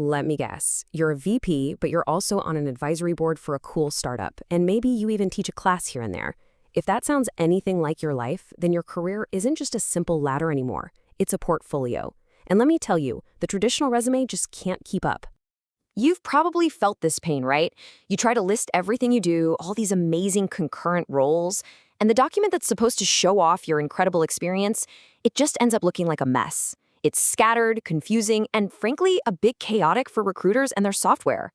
Let me guess. You're a VP, but you're also on an advisory board for a cool startup, and maybe you even teach a class here and there. If that sounds anything like your life, then your career isn't just a simple ladder anymore. It's a portfolio. And let me tell you, the traditional resume just can't keep up. You've probably felt this pain, right? You try to list everything you do, all these amazing concurrent roles, and the document that's supposed to show off your incredible experience, it just ends up looking like a mess. It's scattered, confusing, and frankly, a bit chaotic for recruiters and their software.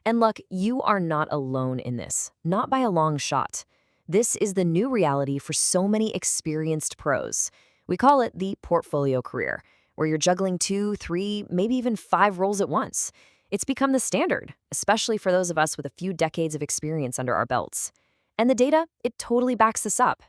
And look, you are not alone in this, not by a long shot. This is the new reality for so many experienced pros. We call it the portfolio career, where you're juggling 2, 3, maybe even 5 roles at once. It's become the standard, especially for those of us with a few decades of experience under our belts. And the data, it totally backs this up.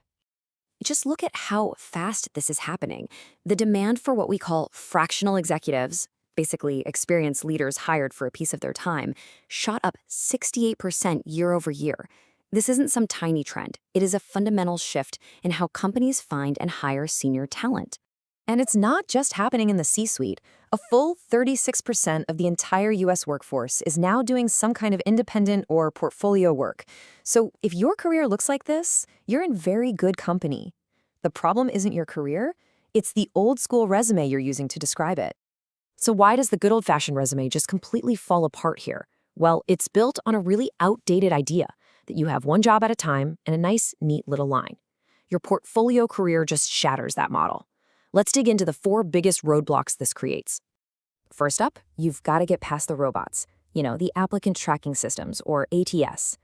Just look at how fast this is happening. The demand for what we call fractional executives, basically experienced leaders hired for a piece of their time, shot up 68% year over year. This isn't some tiny trend. It is a fundamental shift in how companies find and hire senior talent. And it's not just happening in the C-suite. A full 36% of the entire U.S. workforce is now doing some kind of independent or portfolio work. So if your career looks like this, you're in very good company. The problem isn't your career, it's the old-school resume you're using to describe it. So why does the good old-fashioned resume just completely fall apart here? Well, it's built on a really outdated idea that you have one job at a time and a nice, neat little line. Your portfolio career just shatters that model. Let's dig into the 4 biggest roadblocks this creates. First up, you've got to get past the robots, the applicant tracking systems, or ATS.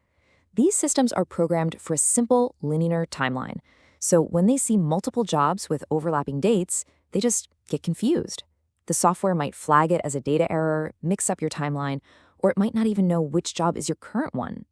These systems are programmed for a simple, linear timeline. So when they see multiple jobs with overlapping dates, they just get confused. The software might flag it as a data error, mix up your timeline, or it might not even know which job is your current one.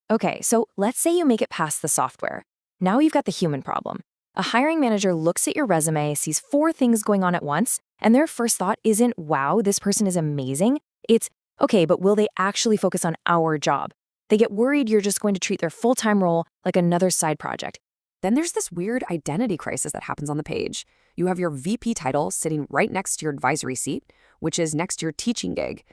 Okay, so let's say you make it past the software. Now you've got the human problem. A hiring manager looks at your resume, sees 4 things going on at once, and their first thought isn't, wow, this person is amazing. It's, okay, but will they actually focus on our job? They get worried you're just going to treat their full-time role like another side project. Then there's this weird identity crisis that happens on the page. You have your VP title sitting right next to your advisory seat, which is next to your teaching gig.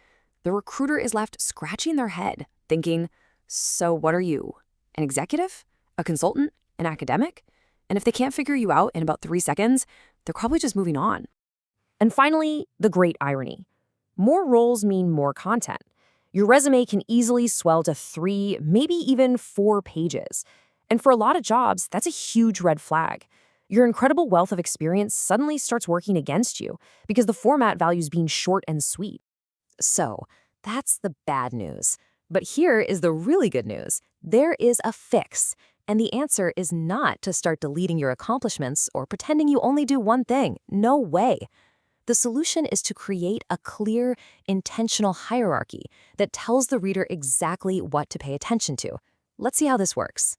The recruiter is left scratching their head, thinking, so what are you? An executive? A consultant? An academic? And if they can't figure you out in about 3 seconds, they're probably just moving on. And finally, the great irony. More roles mean more content. Your resume can easily swell to 3, maybe even 4 pages. And for a lot of jobs, that's a huge red flag. Your incredible wealth of experience suddenly starts working against you because the format values being short and sweet. So that's the bad news. But here is the really good news. There is a fix. And the answer is not to start deleting your accomplishments or pretending you only do one thing. No way. The solution is to create a clear, intentional hierarchy that tells the reader exactly what to pay attention to. Let's see how this works.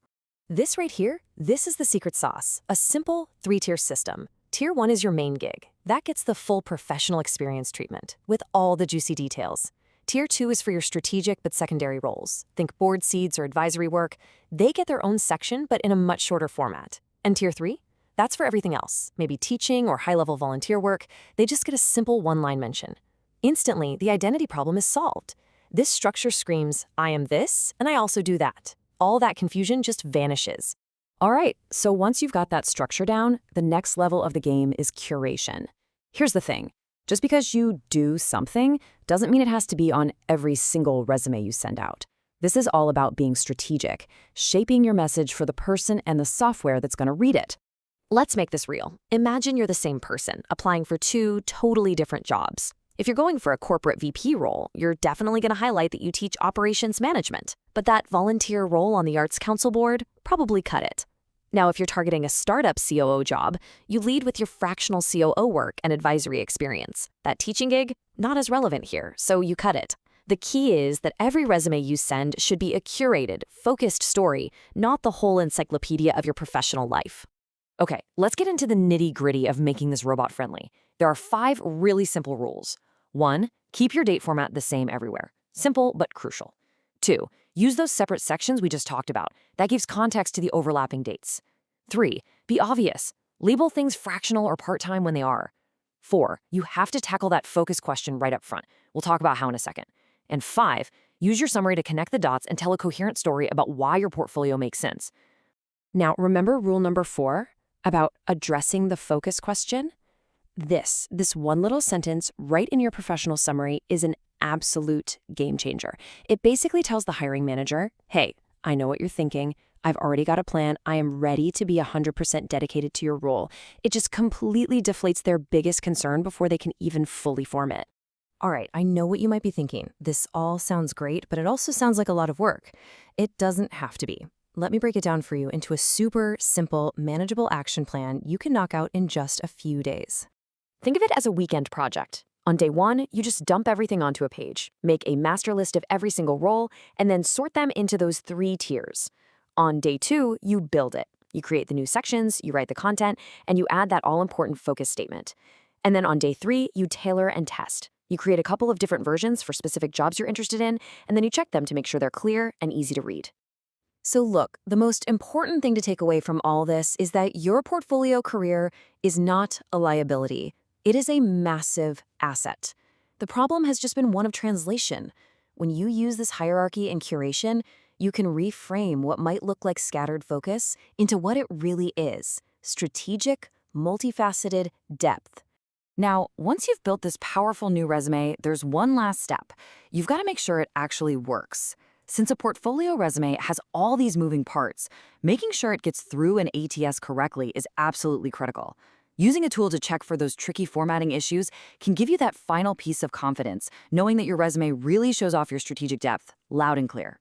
This right here, this is the secret sauce, a simple 3-tier system. Tier 1 is your main gig. That gets the full professional experience treatment with all the juicy details. Tier 2 is for your strategic but secondary roles. Think board seats or advisory work. They get their own section, but in a much shorter format. And Tier 3? That's for everything else, maybe teaching or high-level volunteer work. They just get a simple one-line mention. Instantly, the identity problem is solved. This structure screams, I am this, and I also do that. All that confusion just vanishes. All right, so once you've got that structure down, the next level of the game is curation. Here's the thing. Just because you do something doesn't mean it has to be on every single resume you send out. This is all about being strategic, shaping your message for the person and the software that's going to read it. Let's make this real. Imagine you're the same person, applying for 2 totally different jobs. If you're going for a corporate VP role, you're definitely going to highlight that you teach operations management. But that volunteer role on the Arts Council board, probably cut it. Now, if you're targeting a startup COO job, you lead with your fractional COO work and advisory experience. That teaching gig, not as relevant here, so you cut it. The key is that every resume you send should be a curated, focused story, not the whole encyclopedia of your professional life. Okay, let's get into the nitty-gritty of making this robot-friendly. There are 5 really simple rules. 1, keep your date format the same everywhere. Simple, but crucial. 2, use those separate sections we just talked about. That gives context to the overlapping dates. 3, be obvious. Label things fractional or part-time when they are. 4, you have to tackle that focus question right up front. We'll talk about how in a second. And 5, use your summary to connect the dots and tell a coherent story about why your portfolio makes sense. Now, remember rule number 4 about addressing the focus question? This one little sentence right in your professional summary is an absolute game changer. It basically tells the hiring manager, hey, I know what you're thinking. I've already got a plan. I am ready to be 100% dedicated to your role. It just completely deflates their biggest concern before they can even fully form it. All right, I know what you might be thinking. This all sounds great, but it also sounds like a lot of work. It doesn't have to be. Let me break it down for you into a super simple, manageable action plan you can knock out in just a few days. Think of it as a weekend project. On day 1, you just dump everything onto a page, make a master list of every single role, and then sort them into those 3 tiers. On day 2, you build it. You create the new sections, you write the content, and you add that all-important focus statement. And then on day 3, you tailor and test. You create a couple of different versions for specific jobs you're interested in, and then you check them to make sure they're clear and easy to read. So look, the most important thing to take away from all this is that your portfolio career is not a liability. It is a massive asset. The problem has just been one of translation. When you use this hierarchy and curation, you can reframe what might look like scattered focus into what it really is: strategic, multifaceted depth. Now, once you've built this powerful new resume, there's one last step. You've got to make sure it actually works. Since a portfolio resume has all these moving parts, making sure it gets through an ATS correctly is absolutely critical. Using a tool to check for those tricky formatting issues can give you that final piece of confidence, knowing that your resume really shows off your strategic depth, loud and clear.